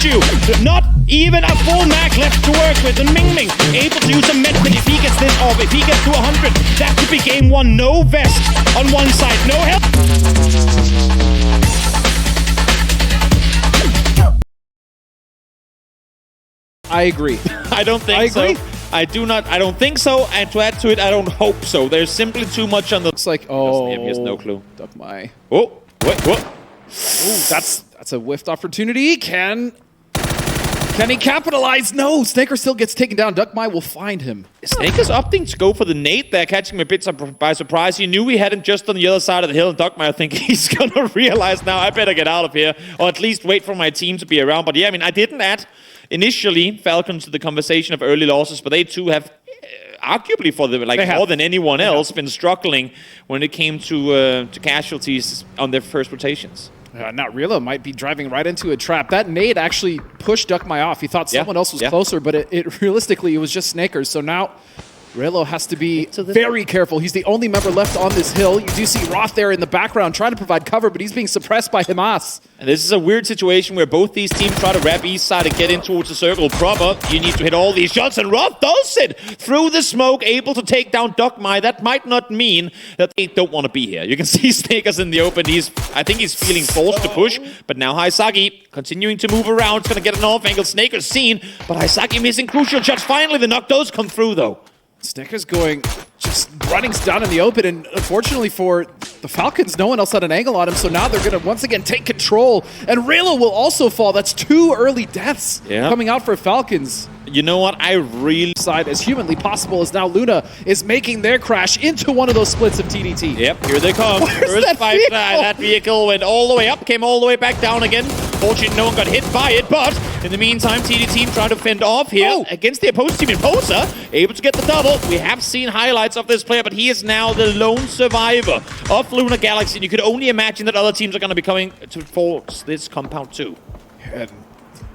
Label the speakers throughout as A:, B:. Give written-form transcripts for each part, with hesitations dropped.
A: told you. Not even a full mag left to work with. And Ming Ming able to use a medkit if he gets this off. If he gets to 100, that could be game one. No vest on one side, no help.
B: I agree.
A: I don't think so. I do not. I don't think so. And to add to it, I don't hope so. There's simply too much on the.
B: Looks like
A: He has no clue.
B: Duck my.
A: Oh, what?
B: Ooh, that's a whiffed opportunity. Can he capitalize? No, Snaker still gets taken down. Duckmai will find him.
A: Snaker's opting to go for the nade there, catching him a bit by surprise. He knew he had him just on the other side of the hill, and Duckmai, I think he's gonna realize now, I better get out of here, or at least wait for my team to be around. But yeah, I mean, I didn't add initially Falcons to the conversation of early losses, but they too have arguably for the more than anyone else been struggling when it came to casualties on their first rotations.
B: Not Relo might be driving right into a trap. That nade actually pushed Duckmai off. He thought someone else was closer, but it realistically, it was just Snakers. So now Relo has to be very careful. He's the only member left on this hill. You do see Roth there in the background trying to provide cover, but he's being suppressed by Hamas.
A: And this is a weird situation where both these teams try to wrap east side and get in towards the circle proper. You need to hit all these shots, and Roth does it through the smoke, able to take down Duckmai. That might not mean that they don't want to be here. You can see Snakers in the open. I think he's feeling forced to push, but now Haisagi continuing to move around. It's going to get an off angle. Snakers seen, but Haisagi missing crucial shots. Finally, the knock does come through, though.
B: Snakers going, just running down in the open, and unfortunately for the Falcons, no one else had an angle on him, so now they're going to once again take control, and Relo will also fall. That's 2 early deaths coming out for Falcons.
A: You know what? I really
B: side as humanly possible as now Luna is making their crash into one of those splits of TDT.
A: Yep, here they come.
B: Where's that vehicle?
A: That vehicle went all the way up, came all the way back down again. Fortunately, no one got hit by it, but in the meantime, TD team trying to fend off here against the opposing team. Imposer able to get the double. We have seen highlights of this player, but he is now the lone survivor of Lunar Galaxy, and you could only imagine that other teams are going to be coming to force this compound too.
B: And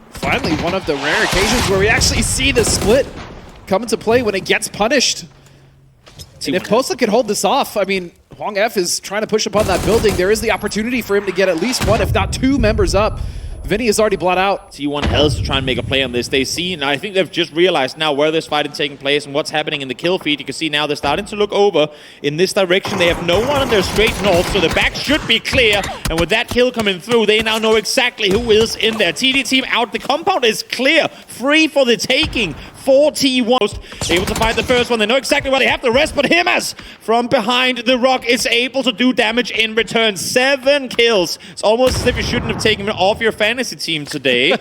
B: finally, one of the rare occasions where we actually see the split come into play when it gets punished. And if Posa can hold this off, I mean, Hwang F is trying to push upon that building. There is the opportunity for him to get at least one, if not 2 members up. Vinny is already blot out.
A: T1 Hells to try and make a play on this. They see, and I think they've just realized now where this fight is taking place and what's happening in the kill feed. You can see now they're starting to look over in this direction. They have no one on their straight north, so the back should be clear. And with that kill coming through, they now know exactly who is in there. TD team out. The compound is clear, free for the taking. 4T1 able to find the first one. They know exactly where they have the rest, but Himas from behind the rock is able to do damage in return. 7 kills. It's almost as if you shouldn't have taken him off your fantasy team today,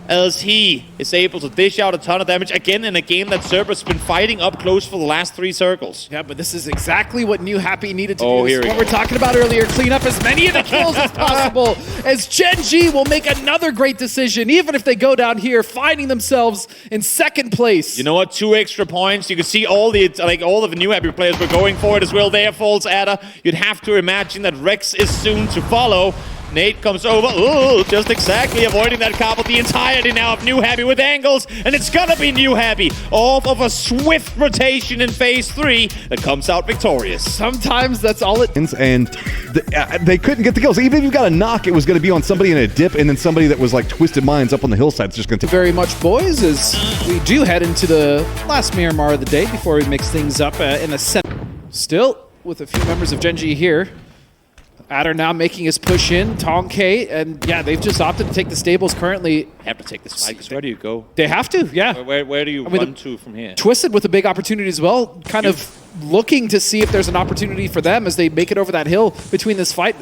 A: as he is able to dish out a ton of damage again in a game that Cerberus has been fighting up close for the last 3 circles.
B: Yeah, but this is exactly what New Happy needed to do.
A: Here
B: what we're talking about earlier. Clean up as many of the kills as possible, as Gen G will make another great decision, even if they go down here, finding themselves in second place.
A: You know what? 2 extra points. You can see all the of the New Happy players were going for it as well. There falls Ada. You'd have to imagine that Rex is soon to follow. Nate comes over. Ooh, just exactly avoiding that carpet. The entirety now of New Happy with angles, and it's gonna be New Happy off of a swift rotation in phase 3 that comes out victorious.
B: Sometimes that's all it.
C: And they couldn't get the kills. Even if you got a knock, it was going to be on somebody in a dip, and then somebody that was like Twisted Minds up on the hillside. It's just going to
B: very much, boys, as we do head into the last Miramar of the day before we mix things up in a set. Still with a few members of Gen G here. Adder now making his push in, Tongke, and yeah, they've just opted to take the stables currently.
A: Have to take this fight, because where do you go?
B: They have to, yeah.
A: Where do you run to from here?
B: Twisted with a big opportunity as well, kind of looking to see if there's an opportunity for them as they make it over that hill between this fight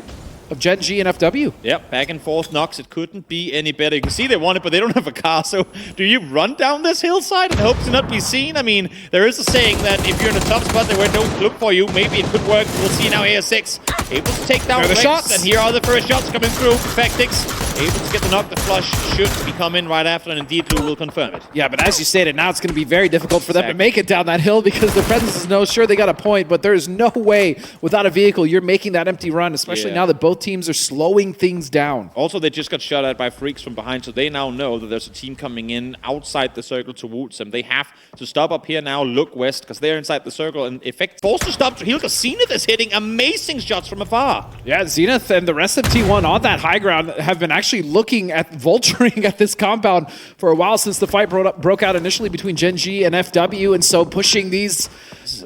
B: of Gen G and FW.
A: Yep, back and forth knocks. It couldn't be any better. You can see they want it, but they don't have a car. So do you run down this hillside and hope to not be seen? I mean, there is a saying that if you're in a tough spot, they don't look for you. Maybe it could work. We'll see now. AS6 able to take down Rex, shots. And here are the first shots coming through. Factix able to get the knock. The flush should be coming right after, and indeed Lou will confirm it.
B: Yeah, but as you stated, now it's going to be very difficult for them to make it down that hill because the presence is no. Sure, they got a point, but there is no way without a vehicle you're making that empty run, especially now that both both teams are slowing things down.
A: Also, they just got shot at by freaks from behind, so they now know that there's a team coming in outside the circle towards them. They have to stop up here now, look west, because they're inside the circle, and effect forced to stop. Hilka Zenith is hitting amazing shots from afar.
B: Yeah, Zenith and the rest of T1 on that high ground have been actually looking at vulturing at this compound for a while since the fight broke out initially between Gen G and FW, and so pushing these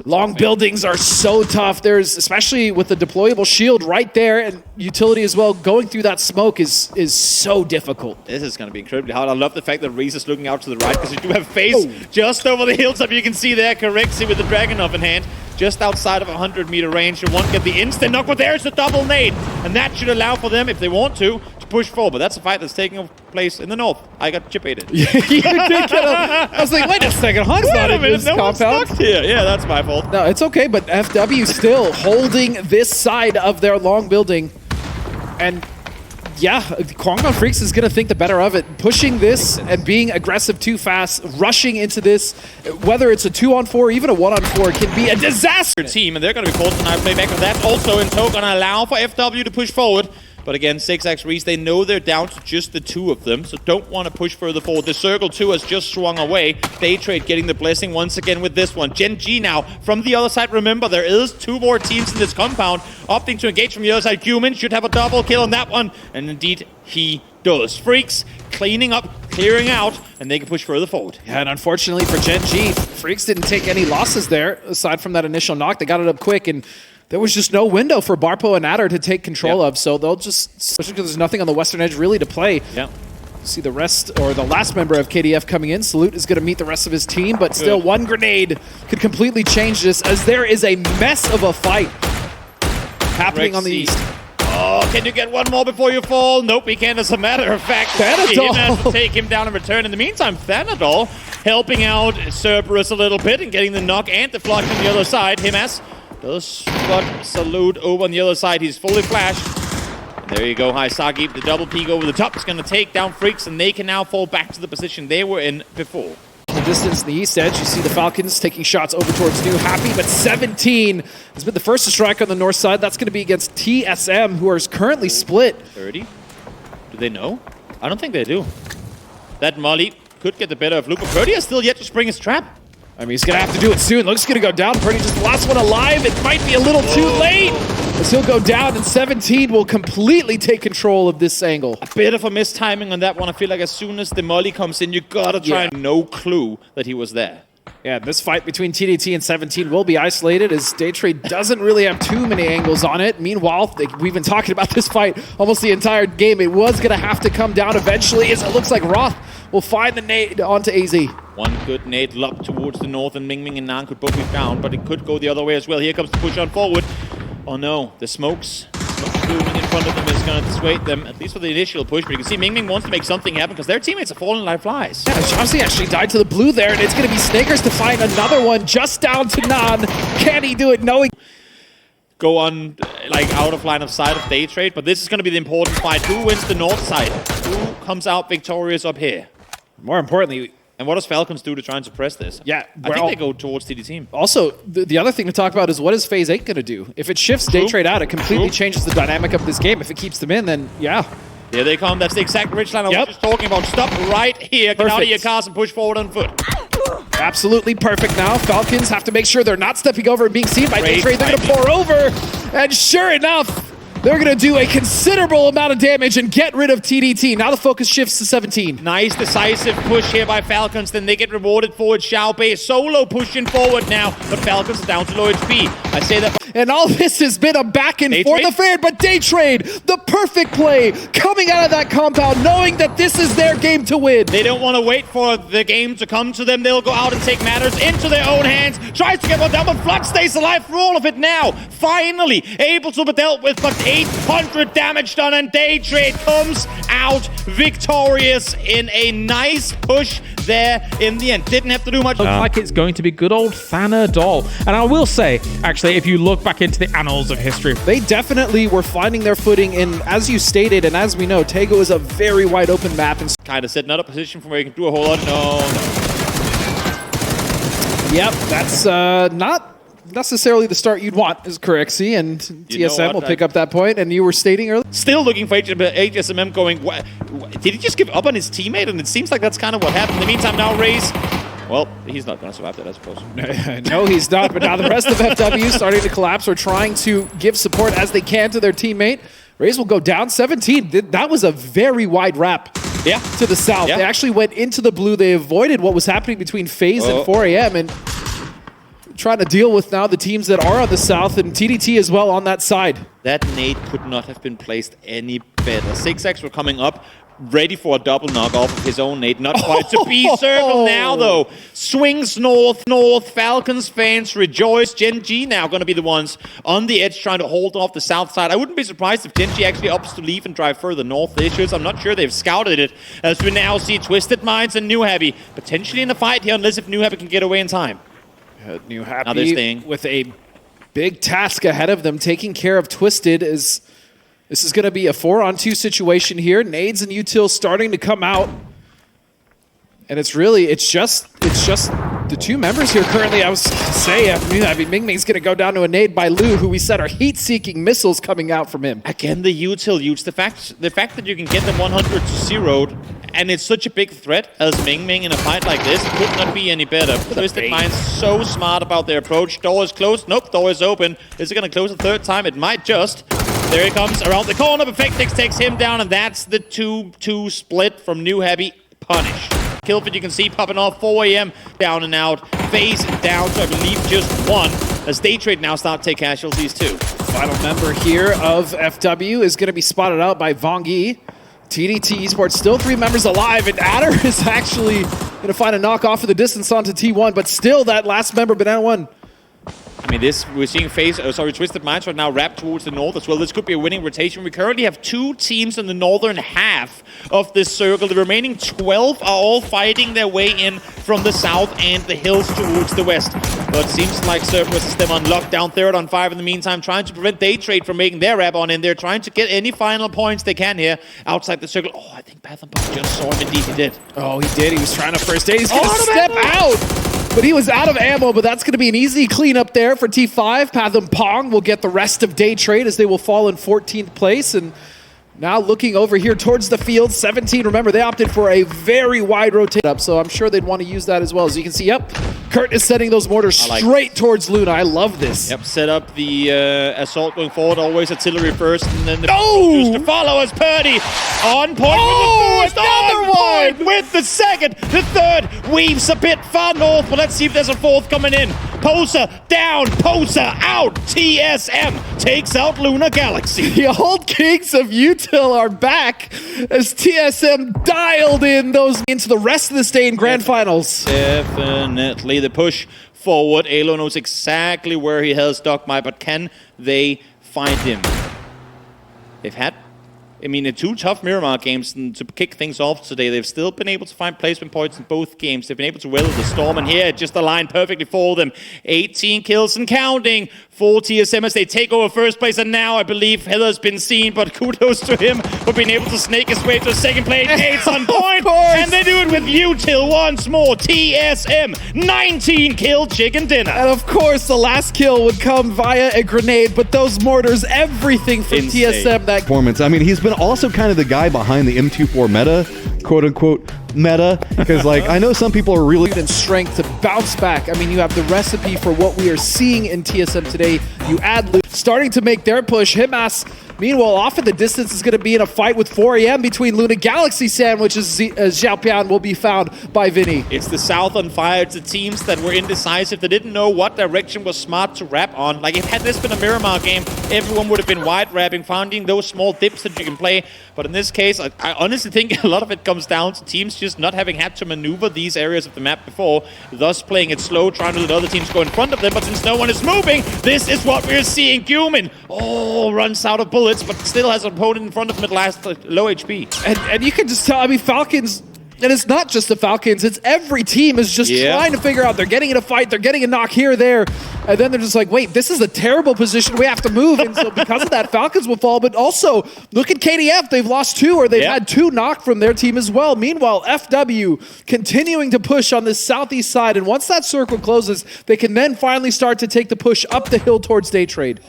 B: long buildings are so tough. There's, especially with the deployable shield right there and utility as well, going through that smoke is so difficult.
A: This is going to be incredibly hard. I love the fact that Reese is looking out to the right because you do have FaZe just over the hilltop. You can see there Correxy with the Dragunov in hand, just outside of 100-meter range. You won't get the instant knock, but there's the double nade, and that should allow for them, if they want to push forward. But that's a fight that's taking place in the north. I got chip-baited.
B: You did get I was like, wait a second, Hog's not in this compound.
A: Here. Yeah, that's my fault.
B: No, it's okay, but FW still holding this side of their long building. And yeah, Kwangban Freaks is going to think the better of it. Pushing this and being aggressive too fast, rushing into this, whether it's a 2-on-4 or even a 1-on-4, can be a disaster.
A: Team, and they're going to be forced to now play back. That's also in tow going to allow for FW to push forward. But again, 6x Reese, they know they're down to just the two of them, so don't want to push further forward. The Circle 2 has just swung away. Daytrade getting the blessing once again with this one. Gen G now from the other side. Remember, there is 2 more teams in this compound opting to engage from the other side. Human should have a double kill on that one, and indeed he does. Freaks cleaning up, clearing out, and they can push further forward.
B: Yeah, and unfortunately for Gen G, Freaks didn't take any losses there, aside from that initial knock. They got it up quick, and there was just no window for Barpo and Adder to take control of, so they'll just, especially because there's nothing on the western edge really to play.
A: Yeah.
B: See the rest, or the last member of KDF coming in. Salute is going to meet the rest of his team, but still one grenade could completely change this, as there is a mess of a fight happening on the east.
A: Oh, can you get one more before you fall? Nope, he can't. As a matter of fact,
B: Thanadol
A: has to take him down in return. In the meantime, Thanadol helping out Cerberus a little bit and getting the knock and the flush on the other side. Himas does spot Salute over on the other side. He's fully flashed. There you go, Haisagi. The double peek over the top is going to take down Freaks, and they can now fall back to the position they were in before.
B: The distance in the east edge, you see the Falcons taking shots over towards New Happy, but 17 has been the first to strike on the north side. That's going to be against TSM, who are currently split.
A: 30? Do they know? I don't think they do. That Molly could get the better of Luke, but Purdy has still yet to spring his trap.
B: I mean, he's going to have to do it soon. Looks going to go down. Purdy just the last one alive. It might be a little too late, as he'll go down, and 17 will completely take control of this angle.
A: A bit of a mistiming on that one. I feel like as soon as the Molly comes in, you gotta try. No clue that he was there.
B: Yeah, this fight between TDT and 17 will be isolated, as Daytrade doesn't really have too many angles on it. Meanwhile, we've been talking about this fight almost the entire game. It was going to have to come down eventually, as it looks like Roth will find the nade onto AZ.
A: One good nade lob towards the north, and Ming and Nan could both be found, but it could go the other way as well. Here comes the push on forward. Oh no, the smokes looming in front of them is going to dissuade them, at least for the initial push. But you can see Ming wants to make something happen because their teammates are falling like flies.
B: Yeah, Chauncey actually died to the blue there, and it's going to be Snakers to find another one just down to Nan. Can he do it? No,
A: go on, like, out of line of sight of Daytrade, but this is going to be the important fight. Who wins the north side? Who comes out victorious up here?
B: More importantly,
A: and what does Falcons do to try and suppress this?
B: Yeah,
A: I think they go towards TD team.
B: Also, the other thing to talk about is what is Phase 8 going to do? If it shifts Daytrade out, it completely changes the dynamic of this game. If it keeps them in, then yeah.
A: Here they come. That's the exact ridge line I was just talking about. Stop right here. Get out of your cars and push forward on foot.
B: Absolutely perfect now. Falcons have to make sure they're not stepping over and being seen by Daytrade. They're going to pour over, and sure enough, they're going to do a considerable amount of damage and get rid of TDT. Now the focus shifts to 17.
A: Nice decisive push here by Falcons. Then they get rewarded forward. Xiaobei solo pushing forward now, but Falcons are down to low HP. I say that.
B: And all this has been a back and forth affair, but Daytrade, the perfect play, coming out of that compound, knowing that this is their game to win.
A: They don't want to wait for the game to come to them. They'll go out and take matters into their own hands. Tries to get one down, but Flood stays alive for all of it now. Finally able to be dealt with, but 800 damage done, and Daytrade comes out victorious in a nice push there in the end. Didn't have to do much.
D: Looks like it's going to be good old Thanadol. And I will say, actually, if you look back into the annals of history,
B: they definitely were finding their footing in, as you stated, and as we know, Taego is a very wide open map. And
A: kind of setting out a position from where you can do a whole lot. No.
B: Yep, that's not necessarily the start you'd want as Corexi, and TSM will pick up that point. And you were stating earlier,
A: still looking for HSMM going, did he just give up on his teammate? And it seems like that's kind of what happened. In the meantime, now Raze, well, he's not going to survive that, I suppose.
B: No, he's not. But now the rest of FW starting to collapse or trying to give support as they can to their teammate. Raze will go down 17. That was a very wide wrap to the south. They actually went into the blue. They avoided what was happening between FaZe and 4AM and trying to deal with now the teams that are on the south and TDT as well on that side.
A: That nade could not have been placed any better. 6X were coming up, ready for a double knock off of his own nade. Not quite to be circled now, though. Swings north. Falcons fans rejoice. Gen G now going to be the ones on the edge trying to hold off the south side. I wouldn't be surprised if Gen G actually opts to leave and drive further north. I'm not sure they've scouted it, as we now see Twisted Minds and New Happy potentially in a fight here, unless if New Happy can get away in time.
B: New Happy with a big task ahead of them, taking care of Twisted. This is going to be a 4-on-2 situation here. Nades and Util starting to come out. And it's just the two members here currently. I was saying, Mingming's going to go down to a nade by Lu, who we said are heat-seeking missiles coming out from him.
A: Again, the Util use. The fact that you can get them 100 to 0'd, and it's such a big threat as Mingming in a fight like this, could not be any better. Twisted Minds so smart about their approach. Door is closed. Nope, door is open. Is it going to close a third time? It might just. There he comes around the corner. Perfectix takes him down, and that's the 2-2 split from New Happy. Punished. Killfit, you can see popping off. 4AM down and out. FaZe down to, I believe, just one. As Daytrade now start to take casualties too.
B: Final member here of FW is going to be spotted out by Vongi. TDT Esports still 3 members alive, and Adder is actually going to find a knock off of the distance onto T1, but still that last member, Banana 1.
A: I mean, we're seeing Twisted Minds right now wrapped towards the north as well. This could be a winning rotation. We currently have 2 teams in the northern half of this circle. The remaining 12 are all fighting their way in from the south and the hills towards the west. But it seems like Cerberus is them on lockdown, 3rd on 5 in the meantime, trying to prevent Daytrade from making their wrap on in there, trying to get any final points they can here outside the circle. Oh, I think Path and Pop just saw him. Indeed, he did.
B: Oh, he did. He was trying to first aid. He's going to step out. But he was out of ammo, but that's going to be an easy cleanup there for T5. Pathum Pong will get the rest of Daytrade as they will fall in 14th place. And now looking over here towards the field, 17. Remember, they opted for a very wide rotate up, so I'm sure they'd want to use that as well. As you can see, Kurt is setting those mortars straight towards Luna. I love this.
A: Yep, set up the assault going forward. Always artillery first, and then the to follow as Purdy on point with the first,
B: another one
A: with the second, the third weaves a bit far north, but let's see if there's a fourth coming in. Posa down, Posa out. TSM takes out Luna Galaxy.
B: The old kings of Util are back as TSM dialed in those into the rest of the day in grand finals.
A: Definitely the push forward. Alo knows exactly where he has Dogmite, but can they find him? They've had, in 2 tough Miramar games, and to kick things off today, they've still been able to find placement points in both games. They've been able to weather the storm, and here, just aligned perfectly for them. 18 kills and counting for TSM as they take over first place, and now I believe Heather's been seen, but kudos to him for being able to snake his way to second place. Gates on point, and they do it with Util once more. TSM, 19 kill chicken dinner.
B: And of course, the last kill would come via a grenade, but those mortars, everything from TSM. That
C: performance. He's been also kind of the guy behind the M24 meta, quote unquote meta, because I know some people are really
B: in strength to bounce back. You have the recipe for what we are seeing in TSM today. You add Luke starting to make their push. Himas, meanwhile, off in the distance is going to be in a fight with 4AM between Luna Galaxy Sandwich as Xiaopian will be found by Vinny.
A: It's the South on fire. It's the teams that were indecisive. They didn't know what direction was smart to wrap on. If had this been a Miramar game, everyone would have been wide wrapping, finding those small dips that you can play. But in this case, I honestly think a lot of it comes down to teams just not having had to maneuver these areas of the map before, thus playing it slow, trying to let other teams go in front of them. But since no one is moving, this is what we're seeing. Gumin, runs out of bullets, but still has an opponent in front of him at last, low HP.
B: And you can just tell, Falcons, and it's not just the Falcons, it's every team is just trying to figure out, they're getting in a fight, they're getting a knock here or there. and then they're just like, wait, this is a terrible position. We have to move. And so because of that, Falcons will fall. But also, look at KDF. They've lost 2, or they've had 2 knocked from their team as well. Meanwhile, FW continuing to push on this southeast side. And once that circle closes, they can then finally start to take the push up the hill towards day trade.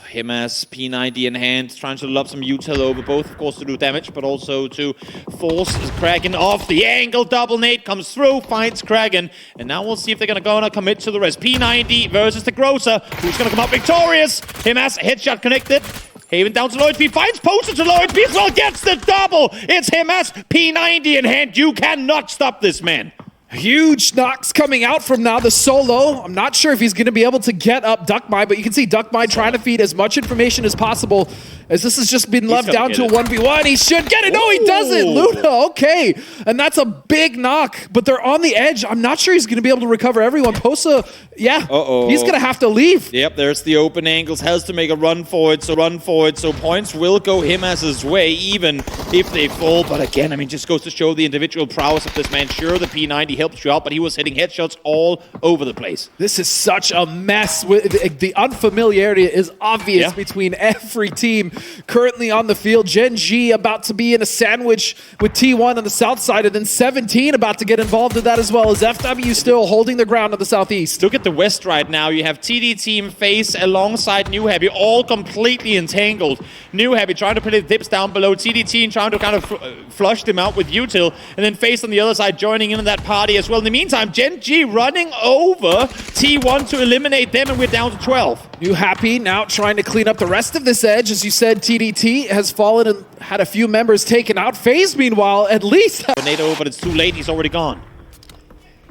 A: Him as P90 in hand, trying to lob some util over, both of course to do damage, but also to force Kraken off the angle. Double nade comes through, finds Kraken, and now we'll see if they're gonna commit to the rest. P90 versus the Grocer, who's gonna come out victorious. Him as headshot connected. Haven down to low HP, finds Poster to low HP as well, gets the double. It's him as P90 in hand. You cannot stop this man.
B: Huge knocks coming out from now the solo. I'm not sure if he's going to be able to get up Duckmine, but you can see Duckmine trying to feed as much information as possible, as this has just been left down to a 1v1. He should get it. No, he doesn't. Luna, okay. And that's a big knock, but they're on the edge. I'm not sure he's going to be able to recover everyone. Posa, he's going to have to leave.
A: Yep, there's the open angles. Has to make a run for it, so points will go him as his way, even if they fall. But again, I mean, just goes to show the individual prowess of this man. Sure, the P90 helps you out, but he was hitting headshots all over the place.
B: This is such a mess. The unfamiliarity is obvious between every team currently on the field. Gen G about to be in a sandwich with T1 on the south side, and then 17 about to get involved in that as well, as FW still holding the ground on the southeast.
A: Look at the west right now. You have TD Team Face alongside New Happy, all completely entangled. New Happy trying to put his dips down below. TD Team trying to kind of flush them out with util, and then Face on the other side joining in that party as well. In the meantime, Gen G running over T1 to eliminate them, and we're down to 12.
B: New Happy now trying to clean up the rest of this edge. As you said, TDT has fallen and had a few members taken out. FaZe, meanwhile, at least...
A: Tornado, but it's too late. He's already gone.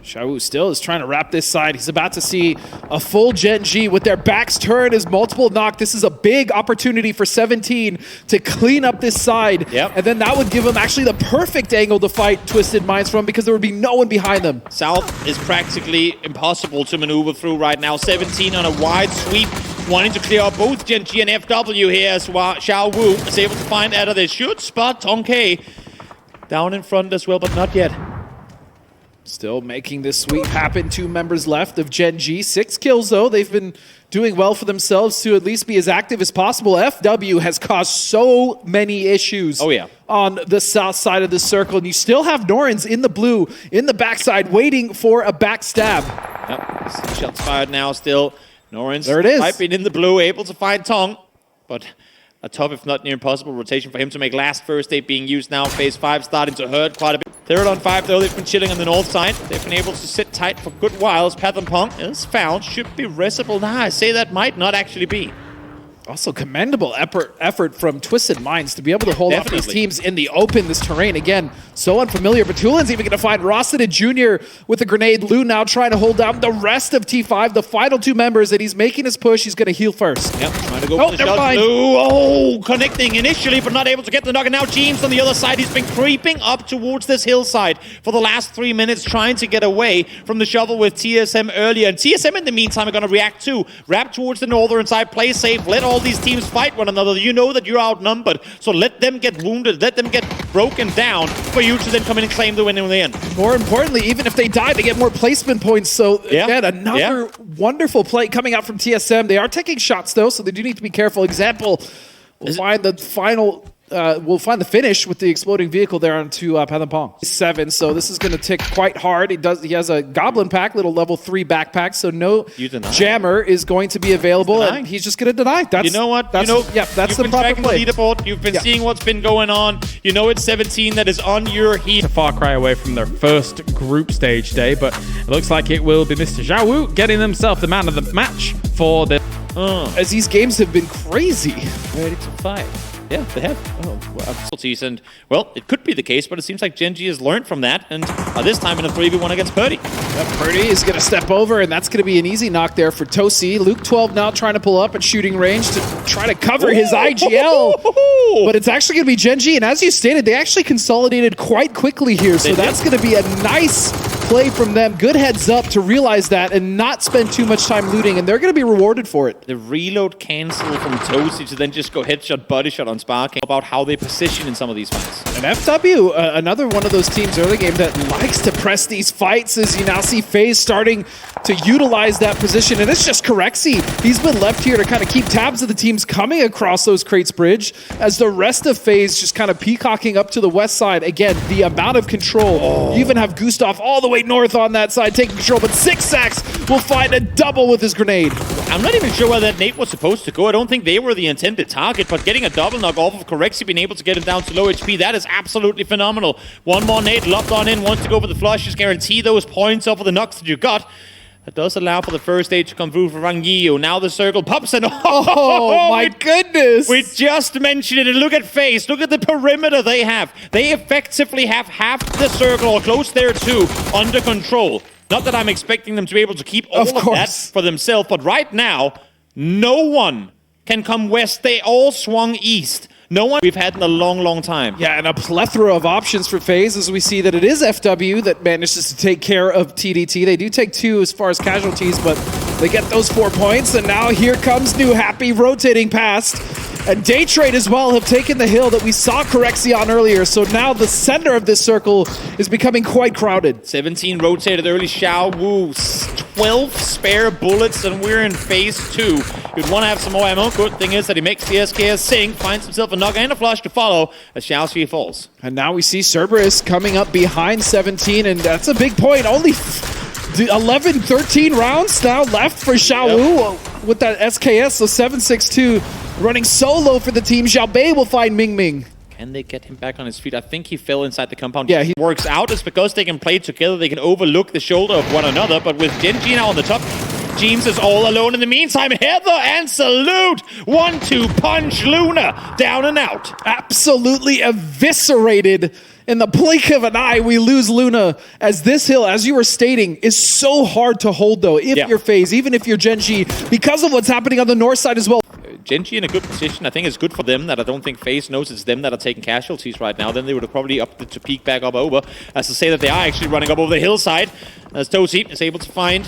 B: Xiaowu still is trying to wrap this side. He's about to see a full Gen G with their backs turned as multiple knock. This is a big opportunity for 17 to clean up this side. And then that would give them actually the perfect angle to fight Twisted Minds from, because there would be no one behind them.
A: South is practically impossible to maneuver through right now. 17 on a wide sweep, wanting to clear out both Gen G and FW here, as Xiaowu is able to find out of this. Should spot Tonkei down in front as well, but not yet.
B: Still making this sweep happen. 2 members left of Gen G. 6 kills, though. They've been doing well for themselves to at least be as active as possible. FW has caused so many issues on the south side of the circle. And you still have Norins in the blue, in the backside, waiting for a backstab.
A: Yep, shots fired now still. Norins
B: there it is.
A: piping in the blue, able to find Tong, but a tough, if not near impossible, rotation for him to make. Last first aid being used now. Phase 5 starting to hurt quite a bit. Third on 5, though. They've been chilling on the north side. They've been able to sit tight for good whiles. Pathampong is found. Should be resible. Nah, I say that might not actually be.
B: Also commendable effort from Twisted Minds to be able to hold off these teams in the open, this terrain. Again, so unfamiliar. But Tulin's even going to find Rossiter Jr. with a grenade. Lou now trying to hold down the rest of T5, the final 2 members, and he's making his push. He's going to heal first.
A: Yep, trying to go for the shot. Lou, connecting initially, but not able to get the knock. And now James on the other side. He's been creeping up towards this hillside for the last 3 minutes, trying to get away from the shovel with TSM earlier. And TSM, in the meantime, are going to react too. Wrap towards the northern side, play safe, let all these teams fight one another. You know that you're outnumbered, so let them get wounded, let them get broken down for you to then come in and claim the win in the end.
B: More importantly, even if they die, they get more placement points. So again, another wonderful play coming out from TSM. They are taking shots though, so they do need to be careful. Example, we'll find the final... we'll find the finish with the exploding vehicle there onto Pathampong. 7, so this is going to tick quite hard. He has a Goblin pack, little level 3 backpack, so no jammer is going to be available, and he's just going to deny. That's,
A: you know what?
B: That's, that's the proper play.
A: The leaderboard. You've been seeing what's been going on. You know it's 17 that is on your heat.
D: A far cry away from their first group stage day, but it looks like it will be Mr. Xiaowu getting himself the man of the match for the...
B: As these games have been crazy.
A: Ready to fight. Yeah, they have. Oh, wow. And, well, it could be the case, but it seems like Gen G has learned from that, and this time in a 3v1 against Purdy.
B: Purdy is going to step over, and that's going to be an easy knock there for Tosi. Luke 12 now trying to pull up at shooting range to try to cover his IGL. But it's actually going to be Gen G, and as you stated, they actually consolidated quite quickly here, so that's going to be a nice play from them. Good heads up to realize that and not spend too much time looting, and they're going to be rewarded for it.
A: The reload cancel from Tosi to then just go headshot, body shot on Sparking about how they position in some of these fights.
B: And FW, another one of those teams early game that likes to press these fights as you now see FaZe starting to utilize that position. And it's just Corexy. He's been left here to kind of keep tabs of the teams coming across those crates bridge as the rest of FaZe just kind of peacocking up to the west side. Again, the amount of control. You even have Gustav all the way north on that side taking control, but Sixax will find a double with his grenade.
A: I'm not even sure where that nade was supposed to go. I don't think they were the intended target, but getting a double knock off of Corexy, being able to get him down to low HP, that is absolutely phenomenal. One more nade locked on in, wants to go for the flush, just guarantee those points off of the knocks that you got. That does allow for the first stage to come through for Rangillo. Now the circle pops and
B: oh my goodness!
A: We just mentioned it, and look at FaZe. Look at the perimeter they have. They effectively have half the circle, or close there too, under control. Not that I'm expecting them to be able to keep all of that for themselves, but right now, no one can come west. They all swung east. No one we've had in a long, long time.
B: Yeah, and a plethora of options for FaZe as we see that it is FW that manages to take care of TDT. They do take 2 as far as casualties, but they get those 4 points, and now here comes New Happy rotating past. And Day Trade as well have taken the hill that we saw Corexy on earlier, so now the center of this circle is becoming quite crowded.
A: 17 rotated early, Xiao Wu, 12 spare bullets, and we're in phase 2. You'd want to have some more ammo. Good thing is that he makes the SKS sink, finds himself a knock and a flush to follow as Xiao Xi falls.
B: And now we see Cerberus coming up behind 17, and that's a big point. Only 11, 13 rounds now left for Xiao Wu with that SKS, so 7-6-2 running solo for the team. Xiao Bei will find Ming Ming.
A: Can they get him back on his feet? I think he fell inside the compound.
B: Yeah, he
A: works out. It's because they can play together. They can overlook the shoulder of one another. But with Genji now on the top, James is all alone in the meantime. Heather and Salute. 1-2 punch Luna down and out.
B: Absolutely eviscerated. In the blink of an eye, we lose Luna, as this hill, as you were stating, is so hard to hold, though, if you're FaZe, even if you're Genji, because of what's happening on the north side as well.
A: Genji in a good position. I think it's good for them that I don't think FaZe knows it's them that are taking casualties right now. Then they would have probably upped it to peek back up over, as to say that they are actually running up over the hillside, as Tosi is able to find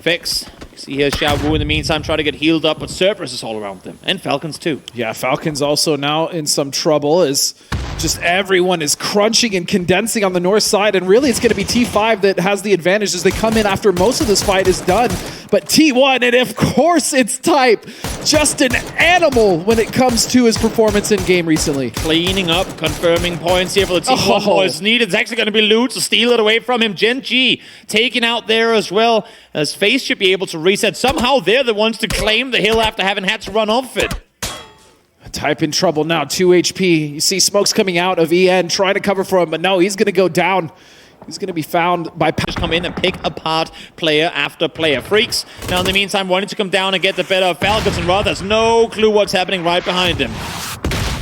A: Vex. See here Xiao Wu in the meantime try to get healed up, but Cerberus is all around them. And Falcons too.
B: Yeah, Falcons also now in some trouble as just everyone is crunching and condensing on the north side. And really it's going to be T5 that has the advantage as they come in after most of this fight is done. But T1, and of course it's Type, just an animal when it comes to his performance in game recently.
A: Cleaning up, confirming points here for the team. One more is needed. It's actually going to be Loot to steal it away from him. Genji taken out there as well, as FaZe should be able to reset. Somehow they're the ones to claim the hill after having had to run off it.
B: Type in trouble now, 2 HP. You see smokes coming out of EN, trying to cover for him, but no, he's going to go down. He's going to be found by...
A: Just come in and pick apart player after player. Freaks, now in the meantime, wanting to come down and get the better of Falcons, and Roth has no clue what's happening right behind him.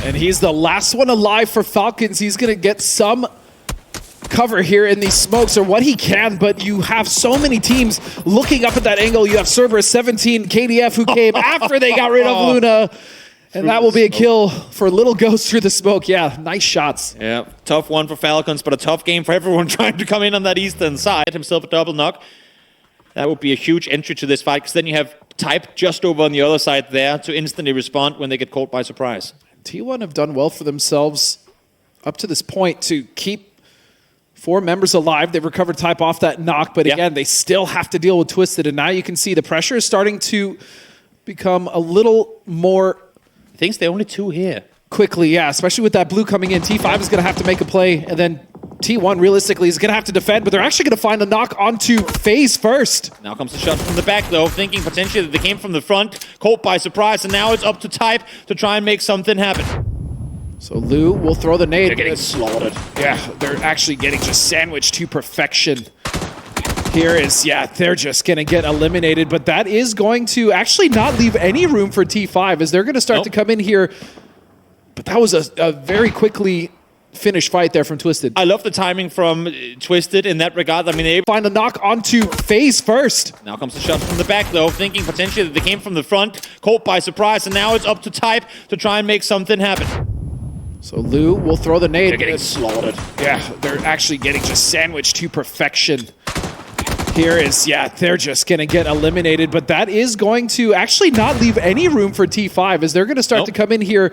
B: And he's the last one alive for Falcons. He's going to get some cover here in these smokes, or what he can, but you have so many teams looking up at that angle. You have Cerberus, 17, KDF, who came after they got rid of Luna. And that will be a kill for Little Ghost through the smoke. Yeah, nice shots.
A: Yeah, tough one for Falcons, but a tough game for everyone trying to come in on that eastern side. Himself a double knock. That would be a huge entry to this fight, because then you have Type just over on the other side there to instantly respond when they get caught by surprise.
B: T1 have done well for themselves up to this point to keep 4 members alive. They've recovered Type off that knock, but again, they still have to deal with Twisted, and now you can see the pressure is starting to become a little more...
A: I think they're only 2 here.
B: Quickly, yeah, especially with that blue coming in. T5 is going to have to make a play, and then T1 realistically is going to have to defend, but they're actually going to find a knock onto FaZe first.
A: Now comes the shot from the back, though, thinking potentially that they came from the front, caught by surprise, and now it's up to Type to try and make something happen.
B: So Lou will throw the nade.
A: They're getting slaughtered.
B: Yeah, they're actually getting just sandwiched to perfection. Here is, yeah, they're just going to get eliminated, but that is going to actually not leave any room for T5 as they're going to start to come in here. But that was a very quickly finished fight there from Twisted.
A: I love the timing from Twisted in that regard. I mean, they
B: find a knock onto FaZe first.
A: Now comes the shot from the back, though, thinking potentially that they came from the front, caught by surprise, and now it's up to Type to try and make something happen.
B: So Lou will throw the nade.
A: They're getting slaughtered.
B: Yeah, they're actually getting just sandwiched to perfection. Here is, yeah, they're just going to get eliminated, but that is going to actually not leave any room for T5 as they're going to start to come in here.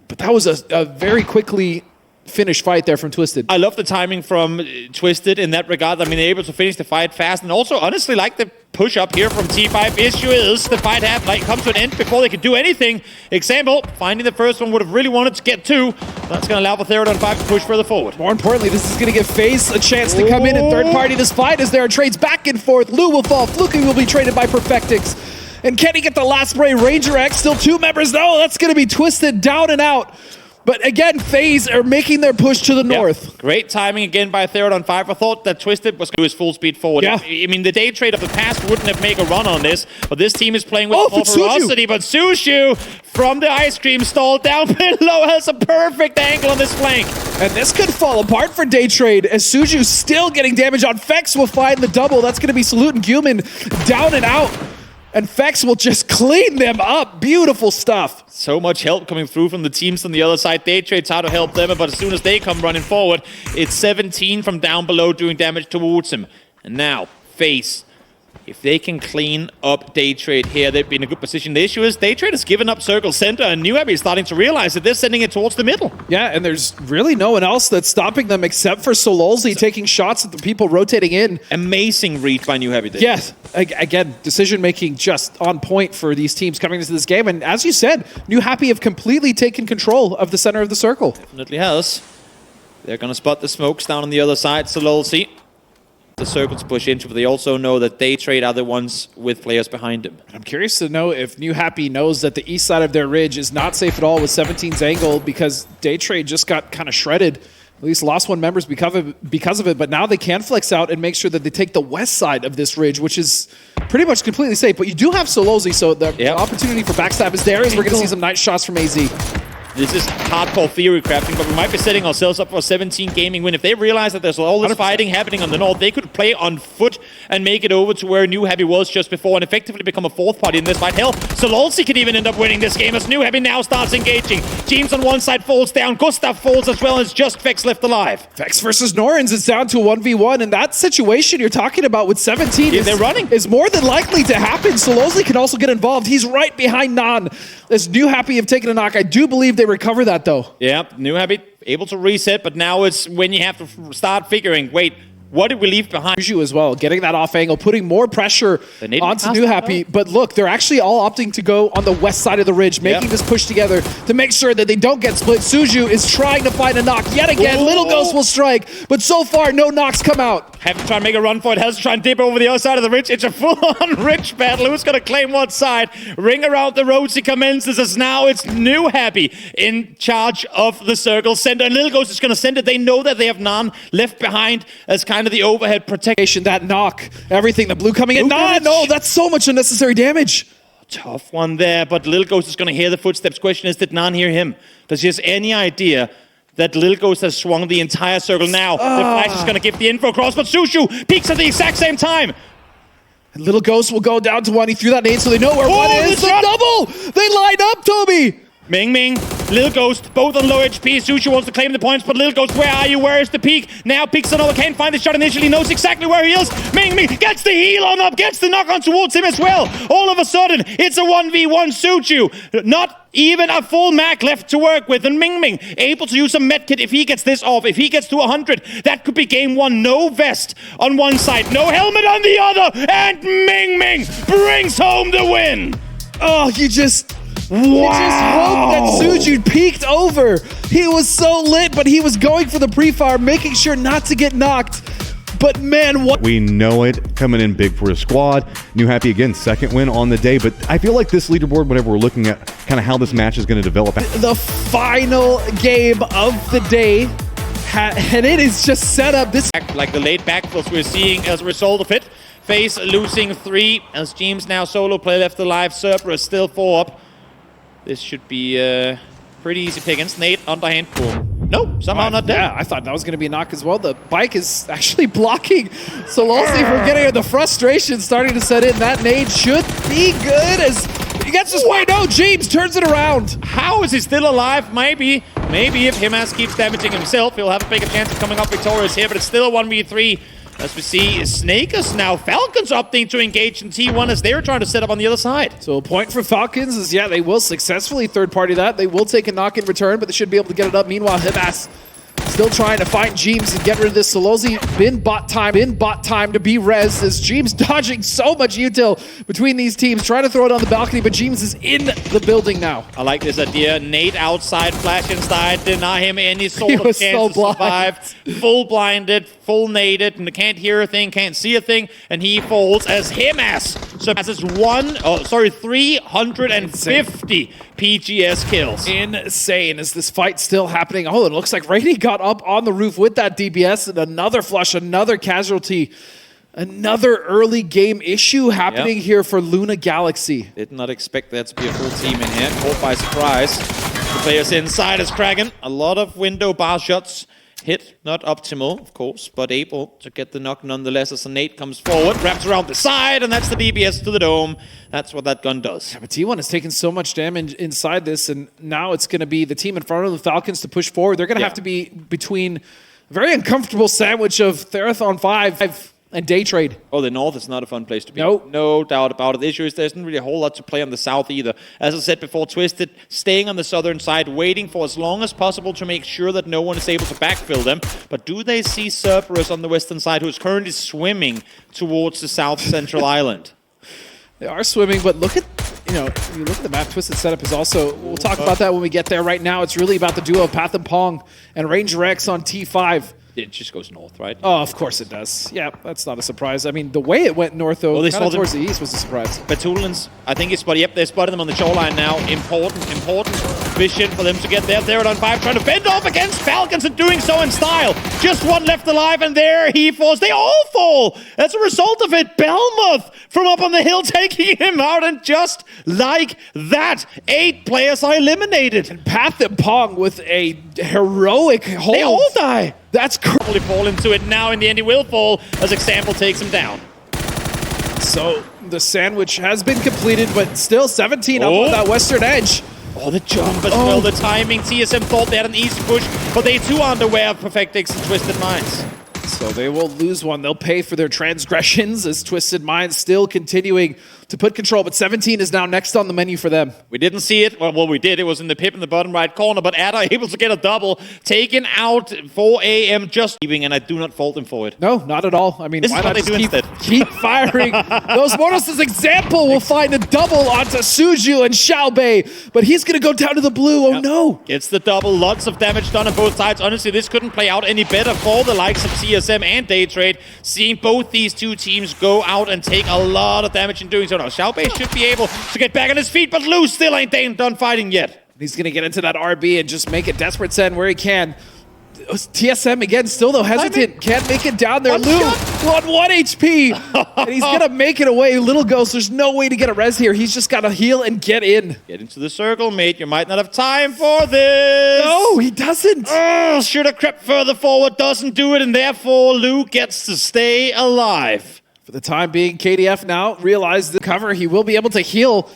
B: But that was a very quickly finish fight there from Twisted.
A: I love the timing from Twisted in that regard. I mean, they're able to finish the fight fast, and also, honestly, like the push up here from T5. Issue is the fight come to an end before they could do anything. Example, finding the first one would have really wanted to get 2. That's going to allow the third on 5 to push further forward.
B: More importantly, this is going to give FaZe a chance to come in and third party this fight as there are trades back and forth. Lou will fall. Fluky will be traded by Perfectix. And can he get the last spray? Ranger X, still 2 members. No, that's going to be Twisted down and out. But again, FaZe are making their push to the north.
A: Great timing again by third on 5. I thought that Twisted was going to do his full speed forward.
B: Yeah.
A: I mean, the day trade of the past wouldn't have made a run on this, but this team is playing with more
B: it's
A: ferocity. But Sushu from the ice cream stall down below has a perfect angle on this flank.
B: And this could fall apart for day trade as Suju's still getting damage on. Fex will find the double. That's going to be Salute and Guman down and out. And Fex will just clean them up. Beautiful stuff.
A: So much help coming through from the teams on the other side. Day trade's how to help them, but as soon as they come running forward, it's 17 from down below doing damage towards him. And now, FaZe. If they can clean up Day Trade here, they'd be in a good position. The issue is Day Trade has given up Circle Center, and New Abbey is starting to realize that they're sending it towards the middle.
B: Yeah, and there's really no one else that's stopping them except for Sololzy taking shots at the people rotating in.
A: Amazing read by New Abbey there.
B: Yes, again, decision-making just on point for these teams coming into this game. And as you said, New Happy have completely taken control of the center of the circle.
A: Definitely has. They're going to spot the smokes down on the other side, Sololzy. The circle to push into, but they also know that Day Trade are the ones with players behind them.
B: I'm curious to know if New Happy knows that the east side of their ridge is not safe at all with 17's angle, because Day Trade just got kind of shredded. At least lost 1 members because of it, but now they can flex out and make sure that they take the west side of this ridge, which is pretty much completely safe. But you do have Sololzy, so the opportunity for backstab is there, as we're going to see some nice shots from AZ.
A: This is hardcore theory crafting, but we might be setting ourselves up for a 17 gaming win. If they realize that there's all this 100%. Fighting happening on the north, they could play on foot and make it over to where New Happy was just before and effectively become a 4th party in this fight. Hell, Sololzy could even end up winning this game as New Happy now starts engaging. James on one side falls down, Gustav falls as well, as just Fex left alive.
B: Fex versus Norins is down to a 1v1, and that situation you're talking about with 17 is more than likely to happen. Sololzy can also get involved. He's right behind Nan. As New Happy have taken a knock, I do believe they recover that though.
A: Yeah, New Happy able to reset, but now it's when you have to start figuring, wait, what did we leave behind?
B: Juju as well, getting that off angle, putting more pressure onto New Happy. But look, they're actually all opting to go on the west side of the ridge, making this push together to make sure that they don't get split. Suju is trying to find a knock yet again. Ooh. Little Ghost will strike, but so far no knocks come out.
A: Have to try and make a run for it. Has to try and dip over the other side of the ridge. It's a full-on ridge battle. Who's going to claim what side? Ring around the roads. He commences as now it's New Happy in charge of the circle center. And Little Ghost is going to send it. They know that they have Nan left behind as kind of the overhead protection.
B: That knock, everything, the blue coming in. No, that's so much unnecessary damage.
A: Tough one there, but Little Ghost is going to hear the footsteps. Question is, did Nan hear him? Does he have any idea that Little Ghost has swung the entire circle now? The flash is going to give the info across, but Sushu peeks at the exact same time.
B: Little Ghost will go down to 1. He threw that nade so they know where one is. The double! They line up, Toby!
A: Ming, Little Ghost, both on low HP. Sushu wants to claim the points, but Little Ghost, where are you? Where is the peak? Now peeks another, can't find the shot initially, knows exactly where he is. Ming gets the heal on up, gets the knock on towards him as well. All of a sudden, it's a 1v1 Sushu. Not even a full Mac left to work with, and Ming able to use a medkit if he gets this off. If he gets to 100, that could be game 1. No vest on one side, no helmet on the other, and Ming brings home the win.
B: Oh, you just hope that Suju peeked over. He was so lit, but he was going for the pre-fire, making sure not to get knocked. But man, what?
C: We know it, coming in big for a squad. New Happy again, 2nd win on the day. But I feel like this leaderboard, whenever we're looking at kind of how this match is going to develop.
B: The final game of the day, and it is just set up. This
A: like the late backflips we're seeing as a result of it. FaZe losing 3 as James now solo play left alive. Cerberus still 4 up. This should be pretty easy pickings. Nate, underhand, boom. No, somehow not dead.
B: Yeah, I thought that was going to be a knock as well. The bike is actually blocking Sololzy from getting the frustration starting to set in. That nade should be good as he gets his way. No, James turns it around.
A: How is he still alive? Maybe if Himas keeps damaging himself, he'll have a bigger chance of coming up victorious here, but it's still a 1v3. As we see, Snakers now. Falcons opting to engage in T1 as they're trying to set up on the other side.
B: So a point for Falcons is, yeah, they will successfully third-party that. They will take a knock in return, but they should be able to get it up. Meanwhile, Himas Still trying to find Jeems and get rid of this. Solozzi bin bot time to be res as Jeems dodging so much util between these teams, trying to throw it on the balcony, but Jeems is in the building now.
A: I like this idea. Nate outside, flash inside, deny him any sort of chance
B: so
A: to survive. Full blinded, full naded, and can't hear a thing, can't see a thing, and he falls as Himas surpasses 350 PGS kills.
B: Insane. Is this fight still happening? Oh, it looks like Rainy got up on the roof with that DBS and another flush, another casualty. Another early game issue happening here for Luna Galaxy.
A: Did not expect there to be a full team in here. Caught by surprise. The players inside is Kraken. A lot of window bar shots. Hit, not optimal, of course, but able to get the knock nonetheless as Nate comes forward, wraps around the side, and that's the DBS to the dome. That's what that gun does.
B: Yeah, but T1 has taken so much damage inside this, and now it's going to be the team in front of the Falcons to push forward. They're going to have to be between a very uncomfortable sandwich of Therathon 5 and Day Trade.
A: Oh, the north is not a fun place to be.
B: Nope.
A: No doubt about it. The issue is there isn't really a whole lot to play on the south either. As I said before, Twisted staying on the southern side, waiting for as long as possible to make sure that no one is able to backfill them. But do they see Cerberus on the western side, who is currently swimming towards the south central island?
B: They are swimming, but look at, you look at the map. Twisted setup is also, we'll talk about that when we get there. Right now, it's really about the duo of Path and Pong and Ranger X on T5.
A: It just goes north, right?
B: Oh, of course it does. Yeah, that's not a surprise. I mean, the way it went north, though, kind of towards the east was a surprise.
A: Batulans, I think it's spotted. Yep, they're spotting them on the shoreline now. Important vision for them to get there. They're on 5, trying to fend off against Falcons and doing so in style. Just one left alive, and there he falls. They all fall as a result of it. Belmoth from up on the hill taking him out, and just like that, 8 players are eliminated.
B: And Path and Pong with a heroic hold.
A: They all die.
B: That's
A: probably fall into it now. In the end, he will fall as Example takes him down.
B: So the sandwich has been completed, but still 17 up on that western edge.
A: Oh, the jump as well, the timing. TSM thought they had an easy push, but they too aren't aware of Perfectix and Twisted Minds.
B: So they will lose one. They'll pay for their transgressions as Twisted Minds still continuing to put control. But 17 is now next on the menu for them.
A: We didn't see it. Well, we did. It was in the pip in the bottom right corner. But Ada able to get a double. Taken out 4 AM just leaving, and I do not fault him for it.
B: No, not at all. I mean,
A: this
B: why
A: is
B: not
A: what they do instead.
B: Keep firing. Those mortals as Example will find a double onto Suju and Xiaobei. But he's going to go down to the blue. Oh, no.
A: Gets the double. Lots of damage done on both sides. Honestly, this couldn't play out any better for the likes of TSM and Day Trade. Seeing both these two teams go out and take a lot of damage in doing so. Now, Xiaobei should be able to get back on his feet, but Lou still ain't done fighting yet.
B: He's going to get into that RB and just make a desperate send where he can. TSM again, still though hesitant. Can't make it down there. Lou on 1 HP. And he's going to make it away. Little Ghost, there's no way to get a res here. He's just got to heal and get in.
A: Get into the circle, mate. You might not have time for this.
B: No, he doesn't.
A: Oh, should have crept further forward. Doesn't do it, and therefore Lou gets to stay alive.
B: For the time being, KDF now realized the cover. He will be able to heal.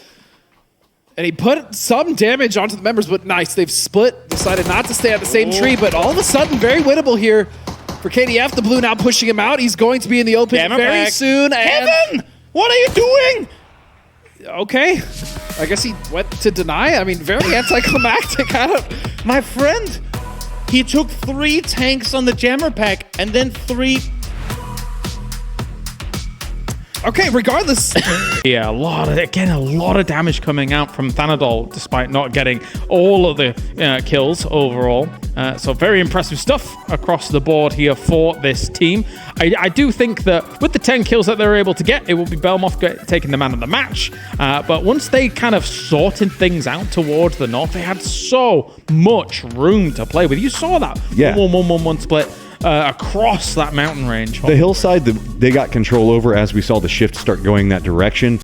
B: And he put some damage onto the members, but nice. They've split, decided not to stay on the same tree, but all of a sudden, very winnable here for KDF. The blue now pushing him out. He's going to be in the open very soon.
A: Kevin, what are you doing?
B: Okay. I guess he went to deny. I mean, very anticlimactic.
A: My friend, he took 3 tanks on the jammer pack and then 3...
B: Okay, regardless.
D: Yeah, a lot of damage coming out from Thanadol, despite not getting all of the kills overall. So very impressive stuff across the board here for this team. I do think that with the 10 kills that they're able to get, it will be Belmoth taking the man of the match. But once they kind of sorted things out towards the north, they had so much room to play with. You saw that 1-1-1-1 split across that mountain range.
C: The hillside that they got control over as we saw the shift start going that direction.